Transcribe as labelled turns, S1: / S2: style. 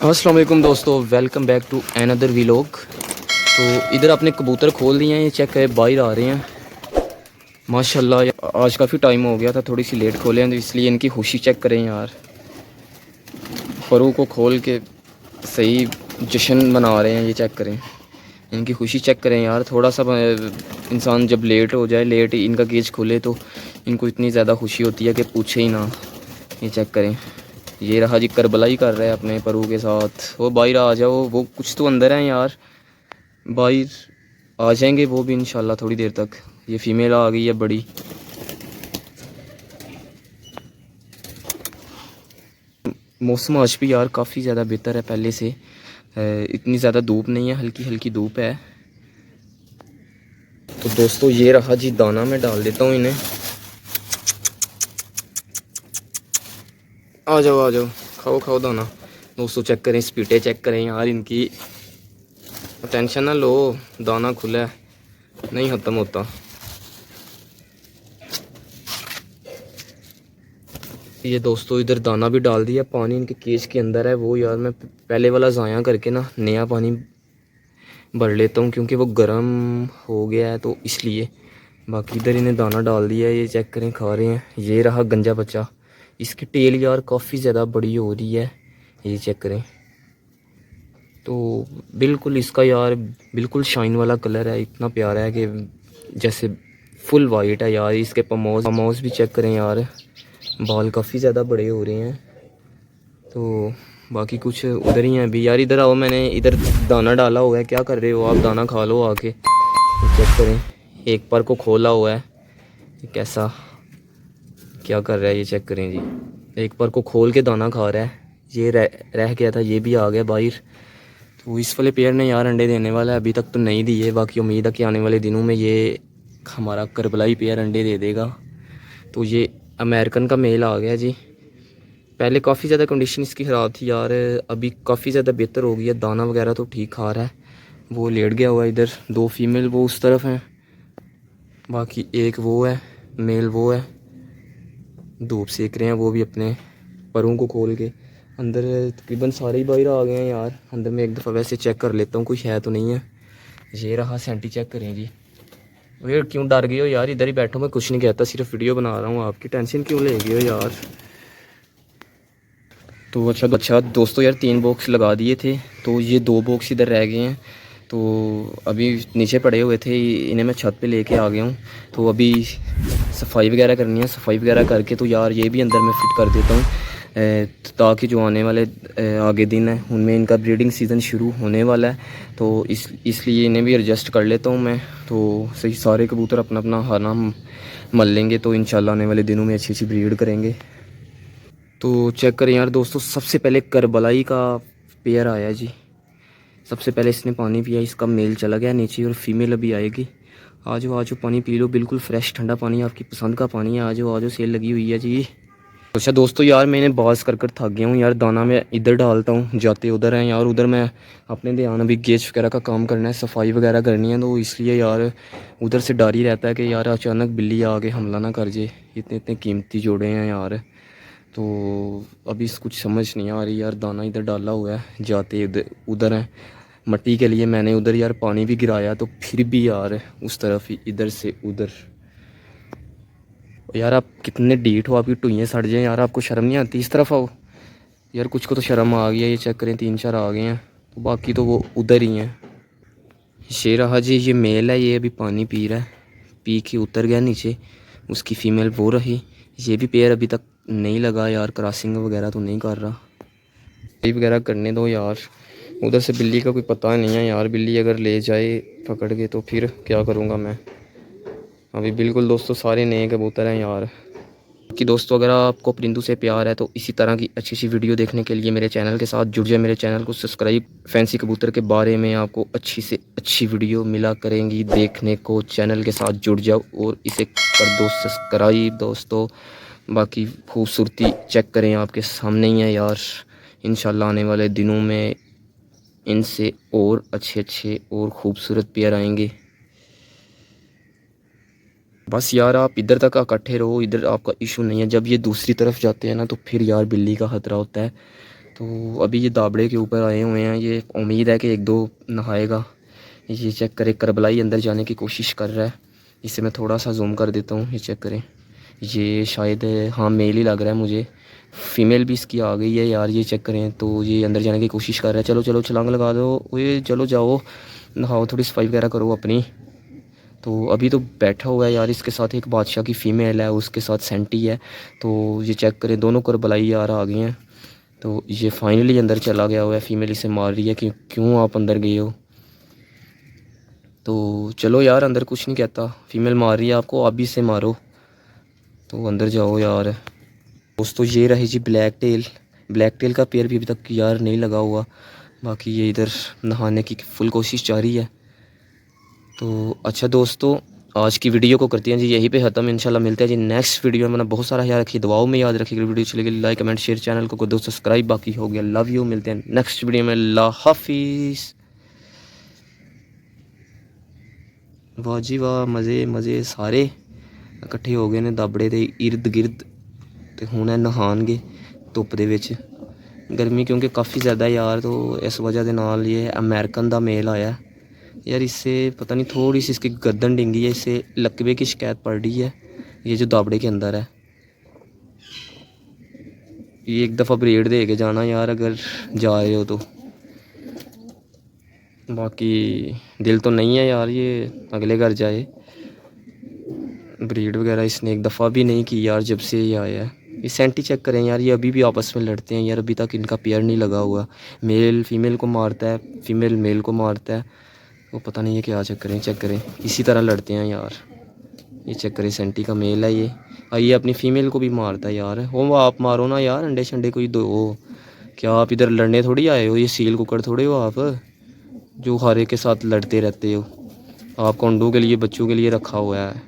S1: अस्सलाम वालेकुम दोस्तों, welcome back to another vlog. तो इधर आपने कबूतर खोल दिए हैं, ये चेक करें बाहर आ रहे हैं माशाल्लाह। आज काफ़ी टाइम हो गया था, थोड़ी सी लेट खोले हैं तो इसलिए इनकी खुशी चेक करें यार। परों को खोल के सही जश्न मना रहे हैं, ये चेक करें इनकी खुशी चेक करें यार। थोड़ा सा इंसान जब लेट हो जाए, लेट इनका केज खोले तो इनको इतनी ज़्यादा खुशी होती है कि पूछे ही ना। ये चेक करें, ये रहा जी करबला ही कर रहा है अपने परू के साथ। वो बाहर आ जाओ, वो कुछ तो अंदर है यार, बाहर आ जाएंगे वो भी इंशाल्लाह थोड़ी देर तक। ये फीमेल आ गई है बड़ी। मौसम आज भी यार काफ़ी ज़्यादा बेहतर है पहले से। इतनी ज़्यादा धूप नहीं है, हल्की हल्की धूप है। तो दोस्तों ये रहा जी दाना, मैं डाल देता हूँ इन्हें। आ जाओ आ जाओ, खाओ खाओ दाना। दोस्तों चेक करें, स्पीडें चेक करें यार इनकी। टेंशन ना लो, दाना खुला है, नहीं ख़त्म होता। ये दोस्तों इधर दाना भी डाल दिया, पानी इनके केज के अंदर है वो यार मैं पहले वाला ज़ाया करके ना नया पानी भर लेता हूँ क्योंकि वो गर्म हो गया है तो इसलिए। बाकी इधर इन्हें दाना डाल दिया है, ये चेक करें खा रहे हैं। ये रहा गंजा बच्चा, इसकी टेल यार काफ़ी ज़्यादा बड़ी हो रही है, ये चेक करें। तो बिल्कुल इसका यार बिल्कुल शाइन वाला कलर है, इतना प्यारा है कि जैसे फुल वाइट है यार। इसके पमोज भी चेक करें यार, बाल काफ़ी ज़्यादा बड़े हो रहे हैं। तो बाकी कुछ उधर ही हैं अभी यार। इधर आओ, मैंने इधर दाना डाला हुआ है, क्या कर रहे हो आप? दाना खा लो आके। चेक करें, एक पर को खोला हुआ है, कैसा क्या कर रहा है ये चेक करें जी। एक पर को खोल के दाना खा रहा है। ये रह गया था, ये भी आ गया बाहर। तो इस वाले पेयर ने यार अंडे देने वाला है, अभी तक तो नहीं दिए। बाकी उम्मीद है कि आने वाले दिनों में ये हमारा करबलाई पेयर अंडे दे देगा। तो ये अमेरिकन का मेल आ गया जी। पहले काफ़ी ज़्यादा कंडीशन इसकी ख़राब थी यार, अभी काफ़ी ज़्यादा बेहतर हो गई है। दाना वगैरह तो ठीक खा रहा है। वो लेट गया हुआ है इधर, दो फीमेल वो उस तरफ हैं, बाकी एक वो है मेल, वो है धूप सेक रहे हैं वो भी अपने परों को खोल के। अंदर तकरीबन सारे ही बाहर आ गए हैं यार। अंदर मैं एक दफ़ा वैसे चेक कर लेता हूँ कोई है तो नहीं है। ये रहा सेंटी, चेक करें जी। वेट क्यों डर गए हो यार? इधर ही बैठो, मैं कुछ नहीं कहता, सिर्फ वीडियो बना रहा हूँ। आपकी टेंशन क्यों ले गए हो यार? तो अच्छा दोस्तों यार, 3 बॉक्स लगा दिए थे, तो ये 2 बॉक्स इधर रह गए हैं। तो अभी नीचे पड़े हुए थे, इन्हें मैं छत पे लेके आ गया हूँ। तो अभी सफाई वगैरह करनी है, सफाई वगैरह करके तो यार ये भी अंदर मैं फिट कर देता हूँ, ताकि जो आने वाले आगे दिन है उनमें इनका ब्रीडिंग सीज़न शुरू होने वाला है। तो इसलिए इन्हें भी एडजस्ट कर लेता हूँ मैं। तो सही सारे कबूतर अपना अपना खाना मल लेंगे तो इंशाल्लाह आने वाले दिनों में अच्छी अच्छी ब्रीड करेंगे। तो चेक करें यार दोस्तों, सबसे पहले करबलाई का पेयर आया जी। सबसे पहले इसने पानी पिया, इसका मेल चला गया नीचे और फीमेल अभी आएगी। आ जाओ आ जाओ, पानी पी लो, बिल्कुल फ्रेश ठंडा पानी, आपकी पसंद का पानी है। आ जाओ सेल लगी हुई है जी। अच्छा दोस्तों यार, मैंने बास कर थक गया हूँ यार। दाना मैं इधर डालता हूँ, जाते उधर हैं यार। उधर मैं अपने ध्यान, अभी गेज वगैरह का काम करना है, सफाई वगैरह करनी है, तो इसलिए यार उधर से डर ही रहता है कि यार अचानक बिल्ली आके हमला ना कर जाए। इतने इतने कीमती जोड़े हैं यार। तो अभी कुछ समझ नहीं आ रही यार। दाना इधर डाला हुआ है, जाते उधर हैं मट्टी के लिए। मैंने उधर यार पानी भी गिराया, तो फिर भी यार उस तरफ ही, इधर से उधर। यार आप कितने डीठ हो, आपकी टुइयाँ सड़ जाएं यार, आपको शर्म नहीं आती? इस तरफ आओ यार, कुछ को तो शर्म आ गई है। ये चेक करें, 3-4 आ गए हैं, तो बाकी तो वो उधर ही हैं। शेर रहा जी, ये मेल है, ये अभी पानी पी रहा है, पी के उतर गया नीचे। उसकी फ़ीमेल वो रही। ये भी पेयर अभी तक नहीं लगा यार, क्रॉसिंग वगैरह तो नहीं कर रहा। ये वगैरह करने दो यार। उधर से बिल्ली का कोई पता नहीं है यार, बिल्ली अगर ले जाए पकड़ के तो फिर क्या करूँगा मैं। अभी बिल्कुल दोस्तों सारे नए कबूतर हैं यार। कि दोस्तों अगर आपको परिंदों से प्यार है तो इसी तरह की अच्छी अच्छी वीडियो देखने के लिए मेरे चैनल के साथ जुड़ जाए। मेरे चैनल को सब्सक्राइब, फैंसी कबूतर के बारे में आपको अच्छी से अच्छी वीडियो मिला करेंगी देखने को। चैनल के साथ जुड़ जाओ और इसे कर दो सब्सक्राइब दोस्तों। बाकी खूबसूरती चेक करें, आपके सामने ही है यार। इंशाल्लाह आने वाले दिनों में इनसे और अच्छे अच्छे और ख़ूबसूरत पेयर आएंगे। बस यार आप इधर तक इकट्ठे रहो, इधर आपका इशू नहीं है। जब ये दूसरी तरफ जाते हैं ना तो फिर यार बिल्ली का ख़तरा होता है। तो अभी ये दाबड़े के ऊपर आए हुए हैं, ये उम्मीद है कि एक दो नहाएगा। ये चेक करें, करबलाई अंदर जाने की कोशिश कर रहा है। इसे मैं थोड़ा सा जूम कर देता हूँ, ये चेक करें। ये शायद हाँ मेल ही लग रहा है मुझे, फीमेल भी इसकी आ गई है यार। ये चेक करें, तो ये अंदर जाने की कोशिश कर रहा है। चलो चलो छलांग लगा दो, ये चलो जाओ नहाओ, थोड़ी सफाई वगैरह करो अपनी। तो अभी तो बैठा हुआ है यार, इसके साथ एक बादशाह की फ़ीमेल है, उसके साथ सेंटी है। तो ये चेक करें, दोनों करबलाई यार आ गए हैं। तो ये फाइनली अंदर चला गया हुआ है। फ़ीमेल इसे मार रही है कि क्यों आप अंदर गए हो। तो चलो यार, अंदर कुछ नहीं कहता, फ़ीमेल मार रही है आपको, आप भी इसे मारो। तो अंदर जाओ यार। दोस्तों ये रही जी ब्लैक टेल। ब्लैक टेल का पेयर भी अभी तक यार नहीं लगा हुआ। बाकी ये इधर नहाने की फुल कोशिश जारी है। तो अच्छा दोस्तों, आज की वीडियो को करते हैं जी यहीं पे ख़त्म। इंशाल्लाह मिलते हैं जी नेक्स्ट वीडियो में। मैंने बहुत सारा ख्याल रखिए, दुआओं में याद रखिएगा। वीडियो चली गई लाइक कमेंट शेयर, चैनल को कर दो सब्सक्राइब। बाकी हो गया लव यू, मिलते हैं नेक्स्ट वीडियो में। अल्लाह हाफिज़। वाह जी वाह, मज़े मज़े सारे इकट्ठे हो गए ने दाबड़े ਦੇ इर्द गिर्द। तो ਹੁਣ ਇਹ ਨਹਾਉਣਗੇ ਧੁੱਪ ਦੇ ਵਿੱਚ। गर्मी क्योंकि काफ़ी ज़्यादा यार, तो इस वजह के नाल ये अमेरिकन का मेल आया यार। इससे पता नहीं थोड़ी सी इसकी गर्दन डिंगी है, इससे लकवे की शिकायत पड़ रही है। ये जो दाबड़े के अंदर है, ये एक दफ़ा ब्रेड दे के जाना यार अगर जा रहे हो तो। बाकी दिल तो नहीं है यार ये अगले घर जाए। ब्रीड वगैरह इसने एक दफ़ा भी नहीं की यार जब से ये आया है। ये सेंटी चेक करें यार, ये अभी भी आपस में लड़ते हैं यार। अभी तक इनका पेयर नहीं लगा हुआ। मेल फीमेल को मारता है, फीमेल मेल को मारता है। वो पता नहीं है क्या चक्कर है, चेक करें इसी तरह लड़ते हैं यार। ये चेक करें, सेंटी का मेल है ये। आइए अपनी फ़ीमेल को भी मारता है यार। हो आप मारो ना यार, अंडे शंडे कोई दो। क्या आप इधर लड़ने थोड़ी आए हो, ये सील कुकर थोड़े हो आप जो हर एक के साथ लड़ते रहते हो। आपको अंडों के लिए बच्चों के लिए रखा हुआ है।